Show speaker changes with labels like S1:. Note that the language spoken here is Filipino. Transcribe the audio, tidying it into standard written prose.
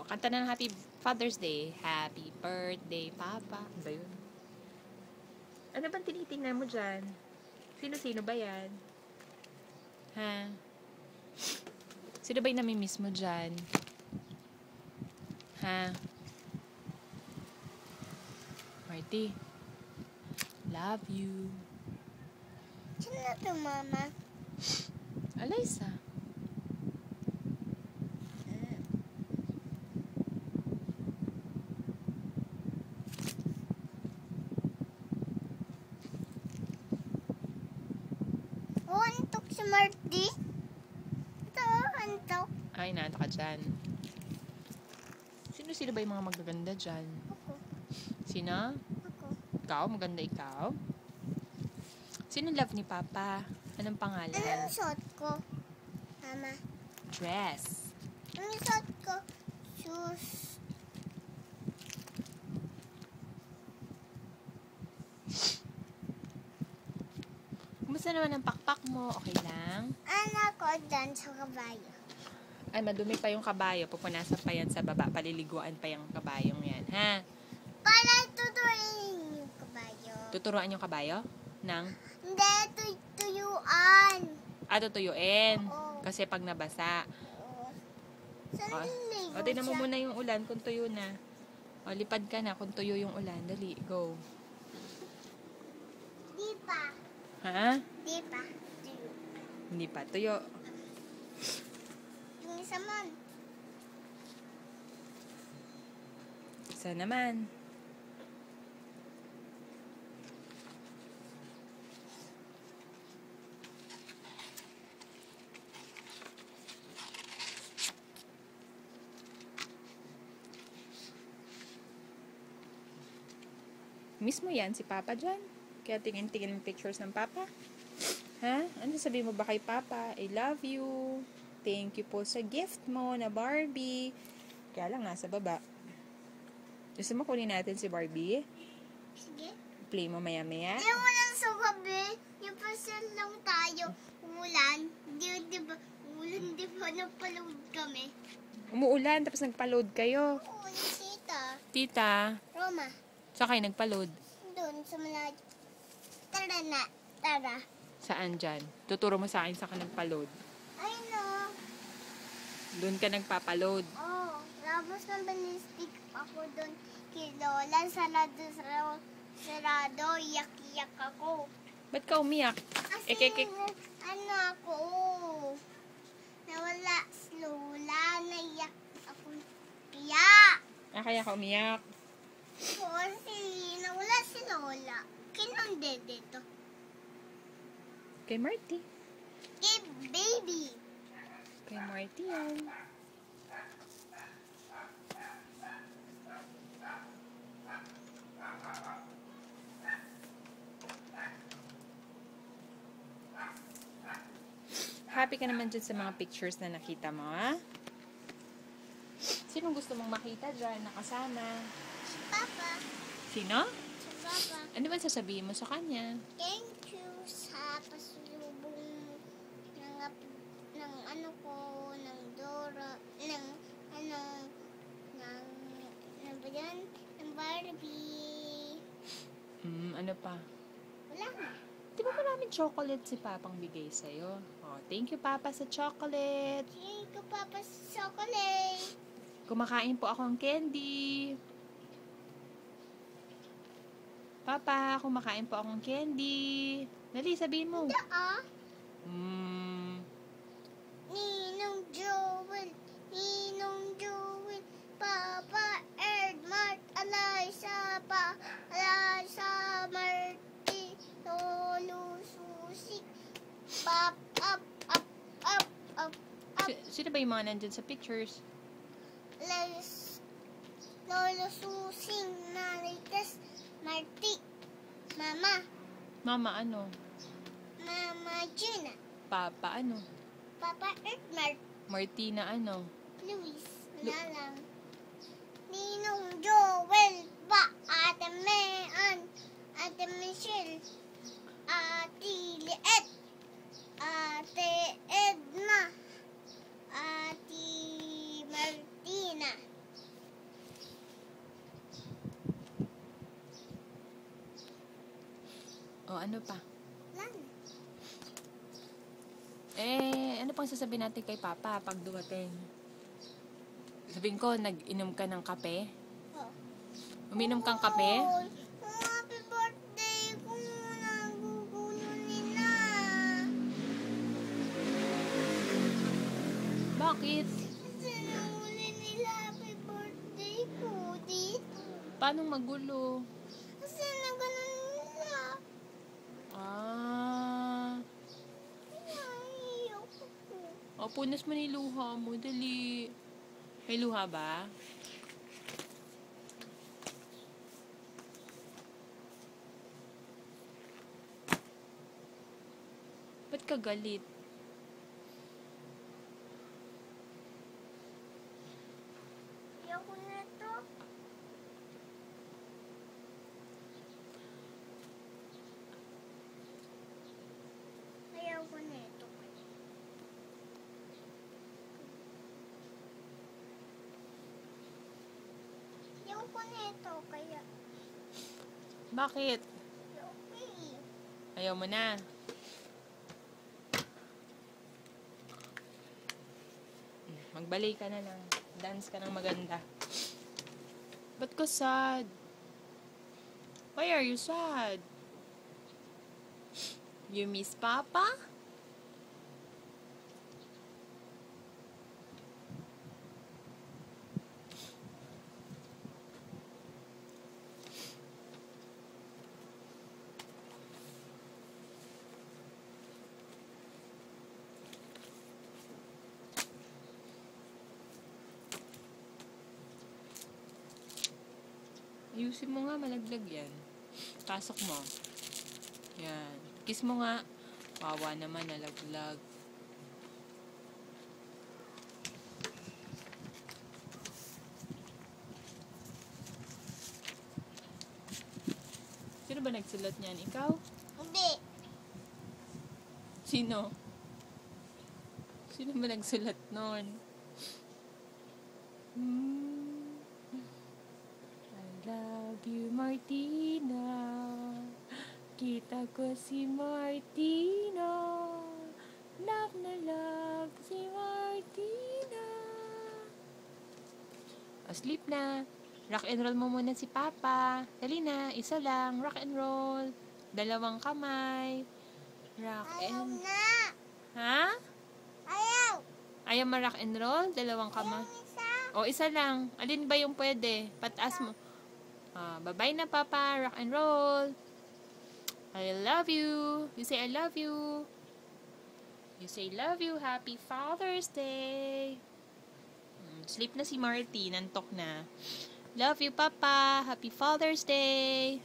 S1: kanta na ng Happy Father's Day. Happy birthday, Papa. Ano ba yun? Ano bang tinitingnan mo dyan? Sino-sino ba yan? Ha? Sino ba yung namimiss mo dyan? Ha? Marty. Love you.
S2: Sino na to, Mama?
S1: Alaysa.
S2: Oh, antok si Marty. Ito, antok.
S1: Ay, naanta ka dyan. Sino-sino ba yung mga magaganda dyan?
S2: Ako.
S1: Sino?
S2: Ako.
S1: Ikaw? Maganda ikaw? Sino love ni Papa? Anong pangalan?
S2: Anong suot ko, Mama?
S1: Dress.
S2: Anong suot ko? Shoes.
S1: Kumusta naman ang pakpak mo? Okay lang?
S2: Anak ko dyan sa kabayo.
S1: Ay, madumi pa yung kabayo. Pupunasan pa yan sa baba. Paliliguan pa yung kabayong yan. Ha?
S2: Para tuturuin yung kabayo.
S1: Tuturuan yung kabayo? Nang?
S2: Hindi, tuyuan.
S1: Tutuyuin.
S2: Oo.
S1: Kasi pag nabasa.
S2: Oo. Saan
S1: O,
S2: niligo
S1: tingnan mo
S2: siya?
S1: muna yung ulan kung tuyo na. O, lipad ka na kung tuyo yung ulan. Dali, go.
S2: Di pa.
S1: Ha?
S2: Di pa. Tuyo.
S1: Hindi pa. Tuyo.
S2: Yung isa man.
S1: Isa naman. Miss mo yan si Papa dyan? Kaya tingin-tingin ng pictures ng Papa? Ha? Ano sabi mo ba kay Papa? I love you. Thank you po sa gift mo na Barbie. Kaya lang nasa baba. Gusto mo kunin natin si Barbie?
S2: Sige.
S1: Play mo maya-maya?
S2: Yung walang sa gabi, yung pasal lang tayo. Umulan. Di ba? Umulan, di ba? Nagpa-load kami.
S1: Umuulan tapos nagpa-load kayo.
S2: Oo, yung tita.
S1: Tita,
S2: Roma.
S1: saan kayo nagpa-load?
S2: Doon sa malayo. Tara na. Tara.
S1: Saan dyan? Tuturo mo sa akin saan ka nagpa-load.
S2: Ay no.
S1: Doon ka nagpapa-load.
S2: Oh, tapos nabalistik ako doon kay Lola. Sarado. Iyak-iyak ako.
S1: Ba't ka umiyak?
S2: Kasi ano ako. Nawala si Lola. Naiyak ako. Iyak.
S1: Kaya ka umiyak.
S2: Kasi nawala si Lola. Kinong dito?
S1: Kay Marty.
S2: Kay baby.
S1: Kay Marty yan. Happy ka naman dyan sa mga pictures na nakita mo, ha? Sinong gusto mong makita dyan nakasama?
S2: Si Papa.
S1: Sino?
S2: Si Papa.
S1: Ano ba sasabihin mo sa kanya?
S2: Thank you sa pasalubong ng ano ko, ng Dora, ng ano, ano ba yan? Ng Barbie.
S1: Ano pa?
S2: Wala na.
S1: Di ba maraming chocolate si Papang bigay sa'yo? Oh, thank you, Papa, sa chocolate.
S2: Thank you, Papa, sa chocolate.
S1: Kumakain po ako ng candy. Papa, kumakain po akong candy. Dali, sabihin mo.
S2: Hindi ah. Ninong Joel, Papa, Edmart, Alaysa, Marty, Lolo, Susi, up.
S1: Sino ba yung mga nandyan sa pictures?
S2: Lolo, Susi, Marites, Marty, Mama,
S1: Mama, ano?
S2: Mama Gina,
S1: Papa, ano?
S2: Papa, Edmart,
S1: Martina, ano?
S2: Luis, wala lang. Ninong Joel, Ate Mean, Ate Michelle, Ate Liet, Ate Edna, Ate Martina,
S1: Ano pa?
S2: Wala na.
S1: Ano pang sasabihin natin kay Papa pag dumating? Sabihin ko, nag-inom ka ng kape?
S2: Oh.
S1: Uminom kang kape?
S2: Oh, happy birthday ko muna. Gugulo nila.
S1: Bakit?
S2: Kasi nahuli nila happy birthday ko dito.
S1: Paano magulo?
S2: Kasi naganon nila. Naiiyak ako.
S1: Punas mo ni luha mo. Dali. May luha ba? Ba't ka galit?
S2: Ayoko nito. Ayoko nito. Ayoko nito kaya.
S1: Bakit?
S2: Okay.
S1: Ayaw mo na. Magbalik ka na lang. Dance ka ng maganda. Ba't ka sad? Why are you sad? You miss Papa? Ayusin mo nga, malaglag yan. Pasok mo. Yan. Kiss mo nga. Wawa naman, nalaglag. Sino ba nagsulat niyan? Ikaw?
S2: Hindi.
S1: Sino? Sino ba nagsulat nun? I love you, Martina. Kita ko si Martina. Love na love si Martina. Sleep na. Rock and roll mo muna si Papa. Dali na, isa lang. Rock and roll. Dalawang kamay. Rock
S2: Ayaw
S1: and...
S2: na.
S1: Ha?
S2: Ayaw.
S1: Ayaw ma rock and roll? Dalawang kamay.
S2: Isa.
S1: O, isa lang. Alin ba yung pwede? Pataas mo. Bye-bye na, Papa. Rock and roll. I love you. You say I love you. You say love you. Happy Father's Day. Sleep na si Marty. Nantok na. Love you, Papa. Happy Father's Day.